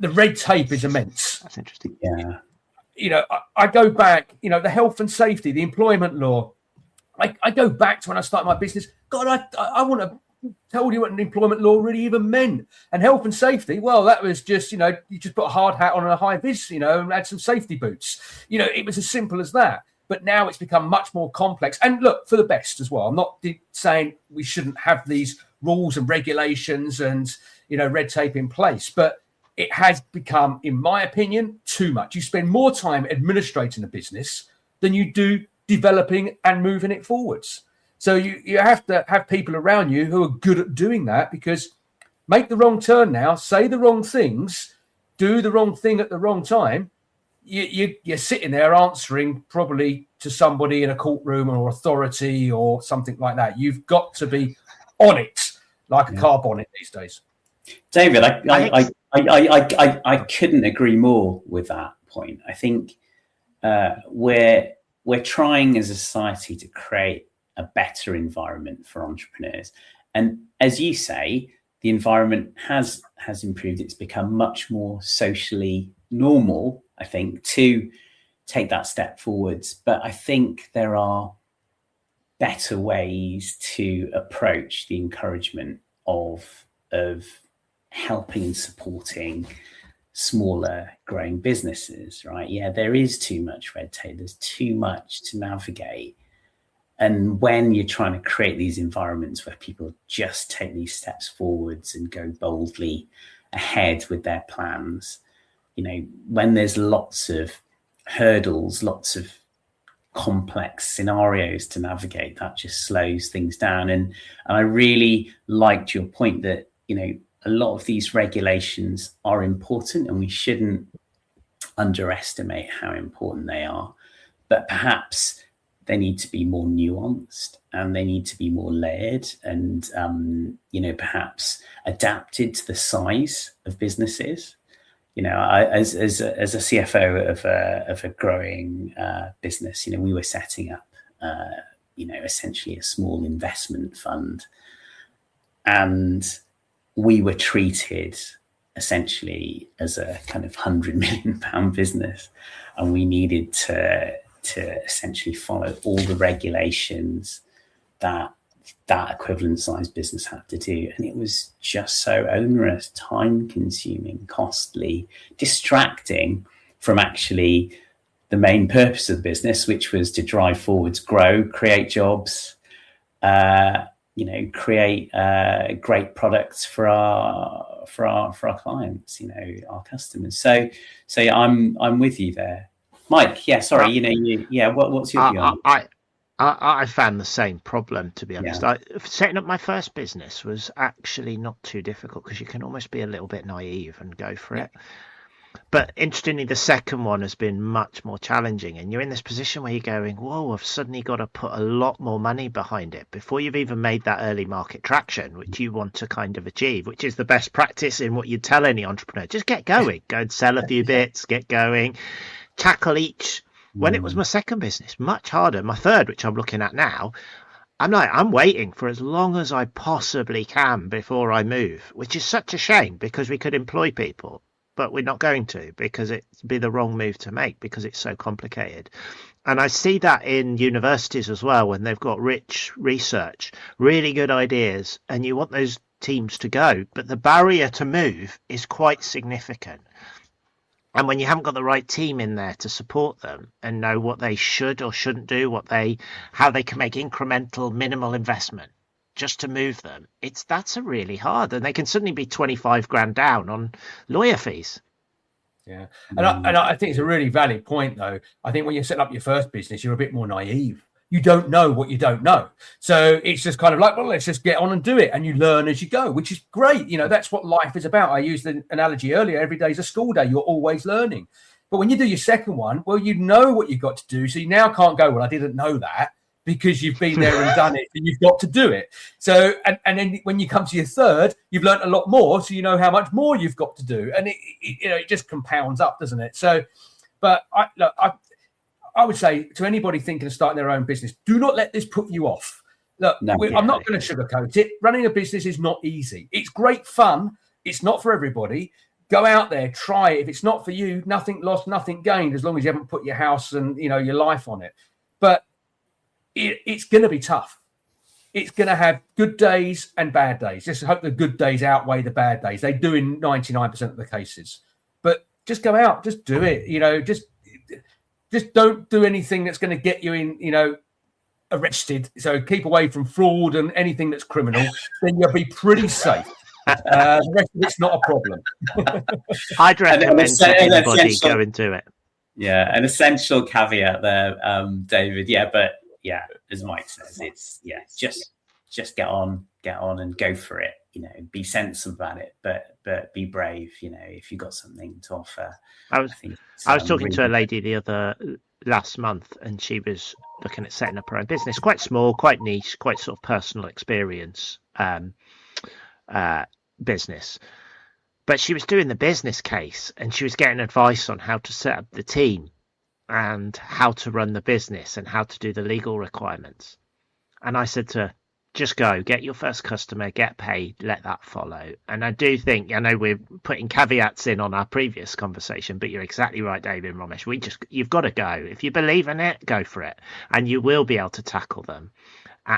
The red tape is immense. That's interesting. Yeah. I go back, the health and safety, the employment law. I go back to when I started my business. God, I want to tell you what an employment law really even meant. And health and safety, well, that was just, you just put a hard hat on and a high vis, and add some safety boots. It was as simple as that. But now it's become much more complex. And look, for the best as well. I'm not saying we shouldn't have these rules and regulations and, red tape in place. But it has become, in my opinion, too much. You spend more time administrating a business than you do developing and moving it forwards. So you have to have people around you who are good at doing that, because make the wrong turn now, say the wrong things, do the wrong thing at the wrong time. You're sitting there answering probably to somebody in a courtroom or authority or something like that. You've got to be on it like a car bonnet these days. David, I couldn't agree more with that point. I think we're trying as a society to create a better environment for entrepreneurs. And as you say, the environment has improved. It's become much more socially normal, I think, to take that step forwards. But I think there are better ways to approach the encouragement of helping and supporting smaller growing businesses, right? Yeah, there is too much red tape. There's too much to navigate. And when you're trying to create these environments where people just take these steps forwards and go boldly ahead with their plans, when there's lots of hurdles, lots of complex scenarios to navigate, that just slows things down. And I really liked your point that, a lot of these regulations are important and we shouldn't underestimate how important they are. But perhaps they need to be more nuanced and they need to be more layered and, perhaps adapted to the size of businesses. As a CFO of a growing business, we were setting up, essentially a small investment fund, and we were treated essentially as a kind of £100 million business, and we needed to essentially follow all the regulations that equivalent sized business had to do. And it was just so onerous, time consuming, costly, distracting from actually the main purpose of the business, which was to drive forwards, grow, create jobs, create great products for our clients, our customers. So I'm with you there, Mike. Yeah, sorry. What's your view on it? I found the same problem, to be honest. Setting up my first business was actually not too difficult because you can almost be a little bit naive and go for it. But interestingly, the second one has been much more challenging. And you're in this position where you're going, whoa, I've suddenly got to put a lot more money behind it before you've even made that early market traction, which you want to kind of achieve, which is the best practice in what you tell any entrepreneur. Just get going, go and sell a few bits, get going, tackle each. When it was my second business, much harder. My third, which I'm looking at now, I'm waiting for as long as I possibly can before I move, which is such a shame because we could employ people, but we're not going to because it'd be the wrong move to make because it's so complicated. And I see that in universities as well, when they've got rich research, really good ideas, and you want those teams to go, but the barrier to move is quite significant. And when you haven't got the right team in there to support them and know what they should or shouldn't do, how they can make incremental, minimal investment just to move them, that's a really hard. And they can suddenly be 25 grand down on lawyer fees. Yeah. And I think it's a really valid point, though. I think when you set up your first business, you're a bit more naive. you don't know what you don't know. So it's just kind of like, well, let's just get on and do it. And you learn as you go, which is great. That's what life is about. I used the analogy earlier. Every day is a school day. You're always learning. But when you do your second one, well, you know what you've got to do. So you now can't go, well, I didn't know that, because you've been there and done it, and you've got to do it. So, and then when you come to your third, you've learned a lot more. So you know how much more you've got to do. And it just compounds up, doesn't it? So, but I would say to anybody thinking of starting their own business, do not let this put you off. Look, I'm not going to sugarcoat it. Running a business is not easy. It's great fun. It's not for everybody. Go out there, try it. If it's not for you, nothing lost, nothing gained, as long as you haven't put your house and your life on it. But it's going to be tough. It's going to have good days and bad days. Just hope the good days outweigh the bad days. They do in 99% of the cases. But just go out, just do it. Just don't do anything that's going to get you in, arrested. So keep away from fraud and anything that's criminal. Then you'll be pretty safe. The rest of it's not a problem. I'd recommend anybody go and do it. Yeah, an essential caveat there, David. Yeah, but yeah, as Mike says, it's just get on and go for it. Be sensible about it, but be brave. If you've got something to offer. I was talking to a lady last month, and she was looking at setting up her own business, quite small, quite niche, quite sort of personal experience business. But she was doing the business case, and she was getting advice on how to set up the team and how to run the business and how to do the legal requirements. And I said to her, just go, get your first customer, get paid, let that follow. And I do think, I know we're putting caveats in on our previous conversation, but you're exactly right, David and Romesh. You've got to go. If you believe in it, go for it. And you will be able to tackle them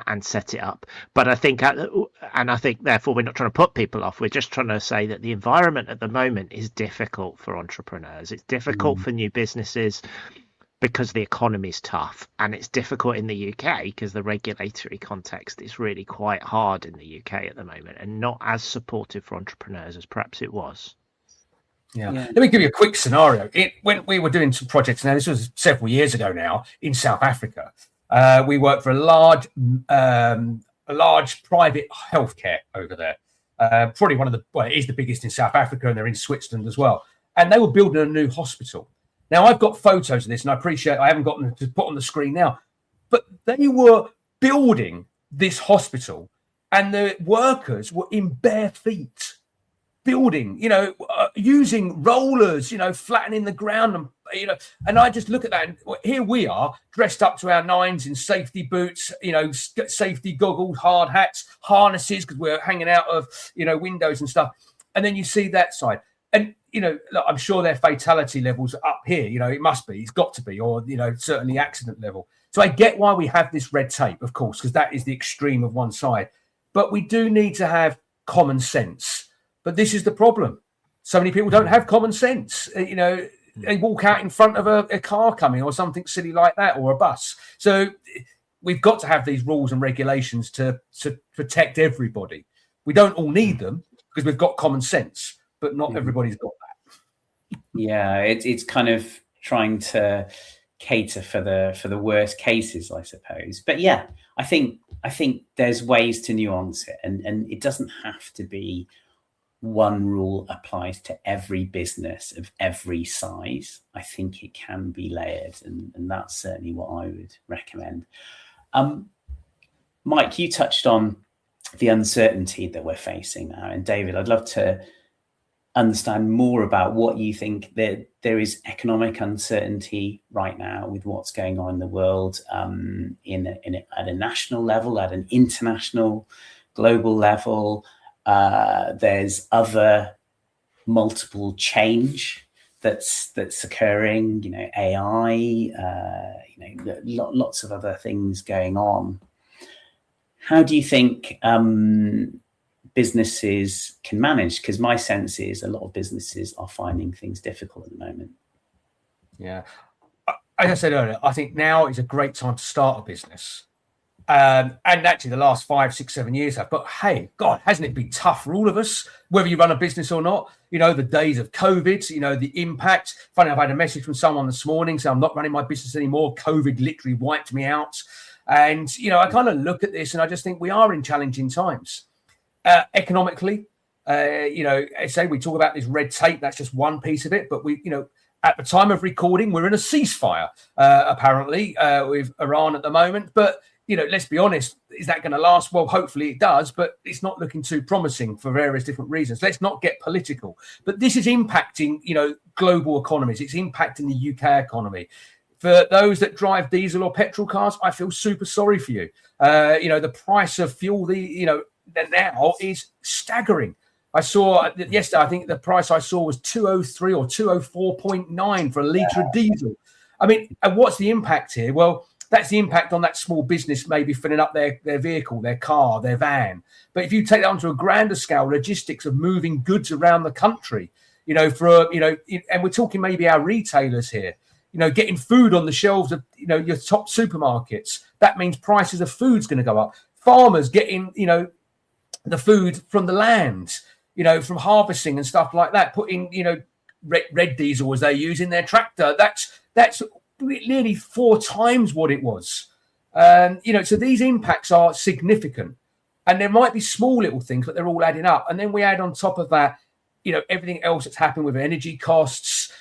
and set it up. But I think therefore we're not trying to put people off. We're just trying to say that the environment at the moment is difficult for entrepreneurs. It's difficult for new businesses, because the economy is tough, and it's difficult in the UK because the regulatory context is really quite hard in the UK at the moment, and not as supportive for entrepreneurs as perhaps it was. Yeah. Let me give you a quick scenario. When we were doing some projects, now this was several years ago now, in South Africa, we worked for a large private healthcare over there. Probably it is the biggest in South Africa, and they're in Switzerland as well. And they were building a new hospital. Now, I've got photos of this, and I appreciate I haven't got them to put on the screen now, but they were building this hospital, and the workers were in bare feet, building, using rollers, flattening the ground, and I just look at that, and here we are dressed up to our nines in safety boots, safety goggles, hard hats, harnesses, because we're hanging out of, windows and stuff. And then you see that side. And, look, I'm sure their fatality levels are up here. It must be. It's got to be. Or, certainly accident level. So I get why we have this red tape, of course, because that is the extreme of one side. But we do need to have common sense. But this is the problem. So many people don't have common sense. They walk out in front of a car coming or something silly like that, or a bus. So we've got to have these rules and regulations to protect everybody. We don't all need them because we've got common sense. But not everybody's got that. Yeah, it's kind of trying to cater for the worst cases, I suppose. But yeah, I think there's ways to nuance it, and it doesn't have to be one rule applies to every business of every size. I think it can be layered, and that's certainly what I would recommend. Mike, you touched on the uncertainty that we're facing now, and David, I'd love to understand more about what you think. That there is economic uncertainty right now with what's going on in the world, at a national level, at an international, global level. There's other multiple change that's occurring. AI. Lots of other things going on. How do you think businesses can manage? Because my sense is a lot of businesses are finding things difficult at the moment. Yeah. As I said earlier, I think now is a great time to start a business. And actually the last 5, 6, 7 years have. But hey, God, hasn't it been tough for all of us, whether you run a business or not? The days of COVID, the impact. Funny, I've had a message from someone this morning saying I'm not running my business anymore. COVID literally wiped me out. And, I kind of look at this and I just think we are in challenging times. Economically, I say we talk about this red tape, that's just one piece of it. But at the time of recording, we're in a ceasefire, apparently, with Iran at the moment. But, let's be honest, is that going to last? Well, hopefully it does, but it's not looking too promising for various different reasons. Let's not get political. But this is impacting, global economies. It's impacting the UK economy. For those that drive diesel or petrol cars, I feel super sorry for you. The price of fuel, now is staggering. I saw yesterday, I think the price I saw was 203 or 204.9 for a litre of diesel. I mean, and what's the impact here? Well, that's the impact on that small business maybe filling up their vehicle, their car, their van. But if you take that onto a grander scale, logistics of moving goods around the country, and we're talking maybe our retailers here, getting food on the shelves of, your top supermarkets, that means prices of food's going to go up. Farmers getting, the food from the land, from harvesting and stuff like that, putting, red diesel as they use in their tractor. That's nearly 4 times what it was. So these impacts are significant, and there might be small little things, but they're all adding up. And then we add on top of that, everything else that's happened with energy costs,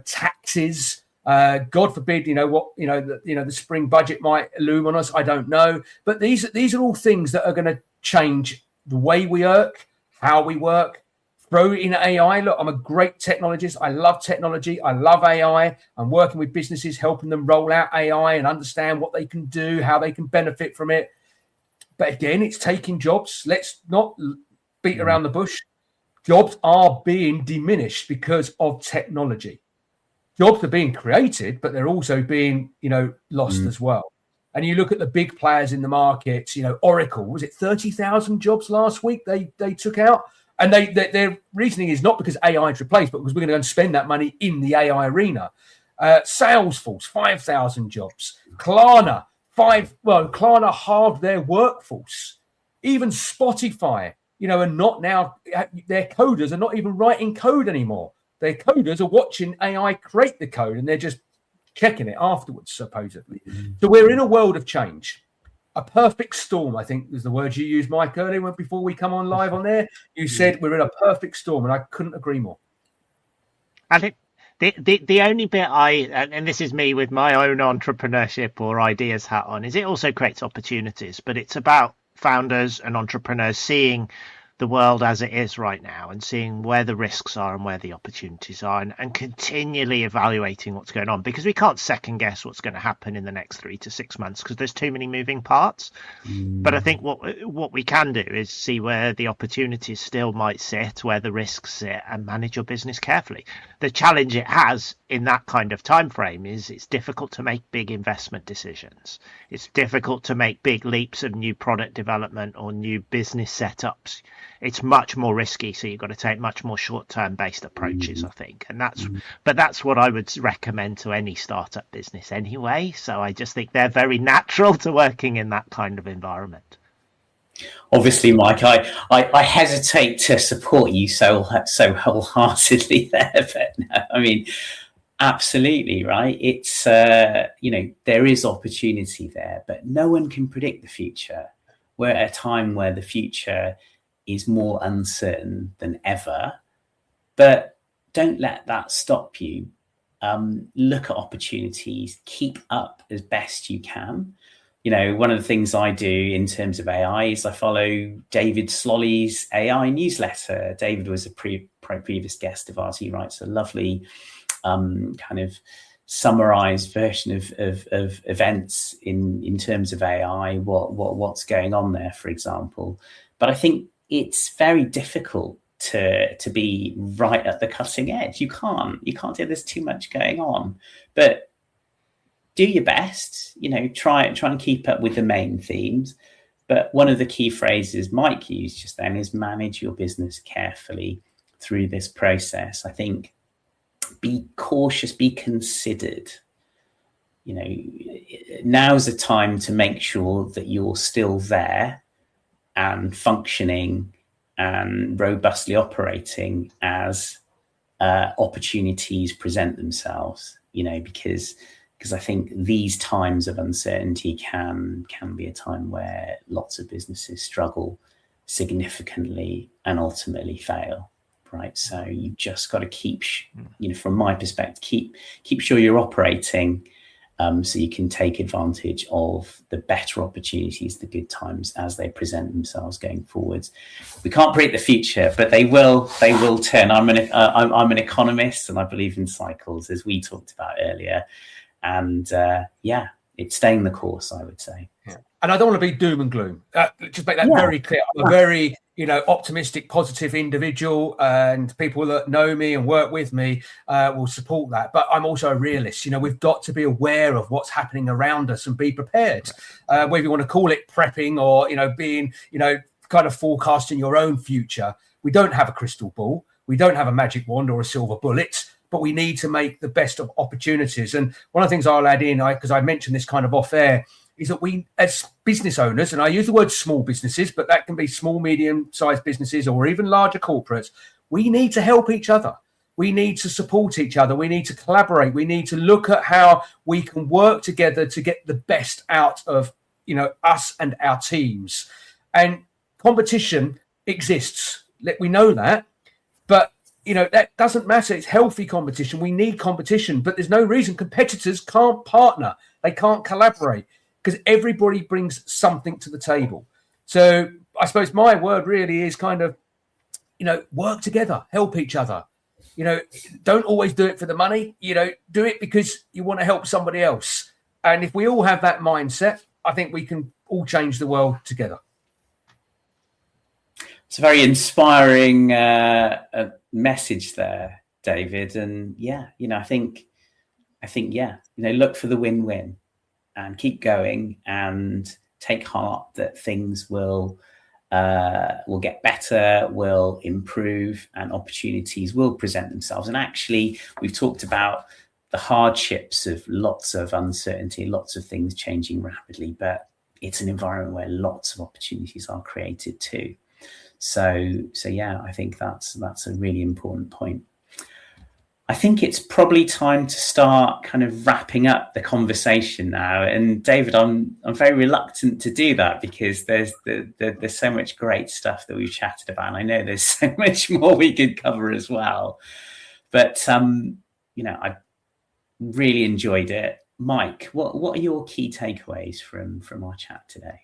taxes. God forbid, the spring budget might loom on us. I don't know, but these are all things that are going to change the way we work, how we work. Throw in AI. Look, I'm a great technologist. I love technology. I love AI. I'm working with businesses, helping them roll out AI and understand what they can do, how they can benefit from it. But again, it's taking jobs. Let's not beat around the bush. Jobs are being diminished because of technology. Jobs are being created, but they're also being, lost as well. And you look at the big players in the market, Oracle, was it 30,000 jobs last week they took out? And their reasoning is not because AI is replaced, but because we're going to go and spend that money in the AI arena. Salesforce, 5,000 jobs. Klarna, Klarna halved their workforce. Even Spotify, are not now, their coders are not even writing code anymore. Their coders are watching AI create the code and they're just checking it afterwards, supposedly. So we're in a world of change. A perfect storm, I think, is the word you used, Mike, earlier before we come on live on there. You said we're in a perfect storm, and I couldn't agree more. I think the only bit and this is me with my own entrepreneurship or ideas hat on, is it also creates opportunities, but it's about founders and entrepreneurs seeing the world as it is right now and seeing where the risks are and where the opportunities are, and continually evaluating what's going on, because we can't second guess what's going to happen in the next 3 to 6 months because there's too many moving parts. But I think what we can do is see where the opportunities still might sit, where the risks sit, and manage your business carefully. The challenge it has in that kind of time frame is it's difficult to make big investment decisions. It's difficult to make big leaps of new product development or new business setups. It's much more risky, so you've got to take much more short-term based approaches, I think. And that's what I would recommend to any startup business anyway. So I just think they're very natural to working in that kind of environment. Obviously, Mike, I hesitate to support you so wholeheartedly there, but no, I mean, absolutely right. It's there is opportunity there, but no one can predict the future. We're at a time where the future is more uncertain than ever, but don't let that stop you. Look at opportunities, keep up as best you can. One of the things I do in terms of AI is I follow David Slolley's AI newsletter. David was a previous guest of ours. He writes a lovely kind of summarized version of events in terms of AI, what's going on there, for example. But I think it's very difficult to be right at the cutting edge. You can't do, there's too much going on, but do your best, try and keep up with the main themes. But one of the key phrases Mike used just then is manage your business carefully through this process. I think be cautious, be considered. Now's the time to make sure that you're still there and functioning and robustly operating as opportunities present themselves, because because I think these times of uncertainty can be a time where lots of businesses struggle significantly and ultimately fail. Right, so you've just got to keep, from my perspective, keep sure you're operating, so you can take advantage of the better opportunities, the good times as they present themselves going forwards. We can't predict the future, but they will turn. I'm an economist, and I believe in cycles, as we talked about earlier. And it's staying the course, I would say. Yeah. And I don't want to be doom and gloom. Just make that very clear. I'm a very, optimistic, positive individual, and people that know me and work with me will support that. But I'm also a realist. We've got to be aware of what's happening around us and be prepared. Whether you want to call it prepping or, being, kind of forecasting your own future. We don't have a crystal ball. We don't have a magic wand or a silver bullet. But we need to make the best of opportunities. And one of the things I'll add in, because I mentioned this kind of off air, is that we, as business owners, and I use the word small businesses, but that can be small, medium-sized businesses or even larger corporates, we need to help each other. We need to support each other. We need to collaborate. We need to look at how we can work together to get the best out of, us and our teams. And competition exists. We know that. But that doesn't matter. It's healthy competition. We need competition, but there's no reason competitors can't partner. They can't collaborate because everybody brings something to the table. So I suppose my word really is kind of, work together, help each other. Don't always do it for the money. Do it because you want to help somebody else. And if we all have that mindset, I think we can all change the world together. It's a very inspiring message there, David. And I think look for the win-win and keep going and take heart that things will get better, will improve, and opportunities will present themselves. And actually, we've talked about the hardships of lots of uncertainty, lots of things changing rapidly, but it's an environment where lots of opportunities are created too. So I think that's a really important point. I think it's probably time to start kind of wrapping up the conversation now. And David, I'm very reluctant to do that because there's so much great stuff that we've chatted about. And I know there's so much more we could cover as well. But I really enjoyed it. Mike, what are your key takeaways from our chat today?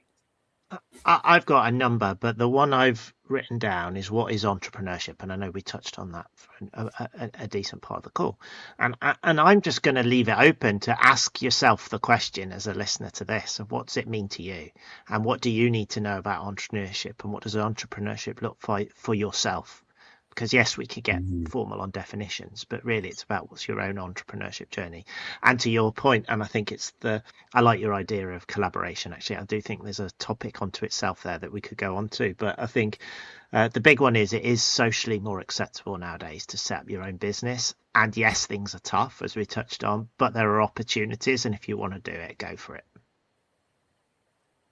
I've got a number, but the one I've written down is what is entrepreneurship, and I know we touched on that for a decent part of the call. And I'm just going to leave it open to ask yourself the question as a listener to this: of what's it mean to you, and what do you need to know about entrepreneurship, and what does entrepreneurship look for yourself? Because yes, we could get formal on definitions, but really it's about what's your own entrepreneurship journey. And to your point, and I think I like your idea of collaboration. Actually, I do think there's a topic onto itself there that we could go on to. But I think the big one is it is socially more acceptable nowadays to set up your own business. And yes, things are tough, as we touched on, but there are opportunities. And if you want to do it, go for it.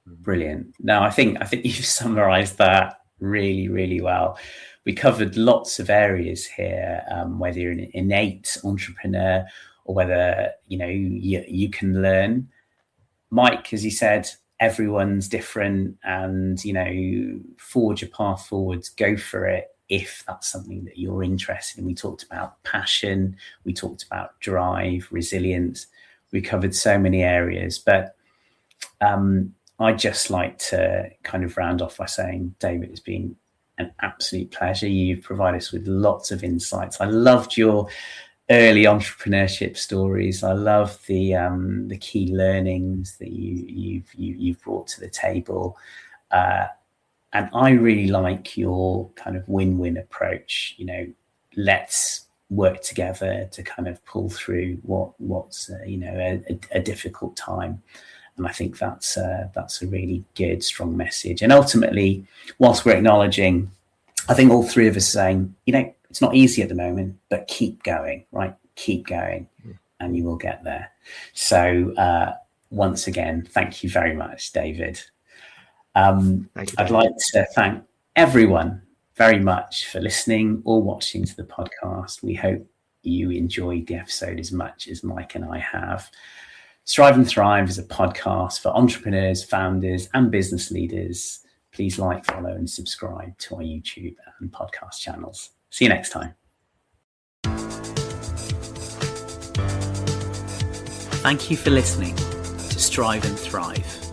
Brilliant. No, I think you've summarized that really, really well. We covered lots of areas here, whether you're an innate entrepreneur or whether, you can learn. Mike, as you said, everyone's different and, forge a path forwards, go for it if that's something that you're interested in. We talked about passion. We talked about drive, resilience. We covered so many areas, but I'd just like to kind of round off by saying, David, it's been an absolute pleasure. You've provided us with lots of insights. I loved your early entrepreneurship stories. I love the key learnings that you've brought to the table, and I really like your kind of win-win approach. Let's work together to kind of pull through what's a difficult time. And I think that's a really good, strong message. And ultimately, whilst we're acknowledging, I think all three of us saying, it's not easy at the moment, but keep going, right? Keep going, and you will get there. So once again, thank you very much, David. Thank you, David. I'd like to thank everyone very much for listening or watching to the podcast. We hope you enjoyed the episode as much as Mike and I have. Strive and Thrive is a podcast for entrepreneurs, founders, and business leaders. Please like, follow, and subscribe to our YouTube and podcast channels. See you next time. Thank you for listening to Strive and Thrive.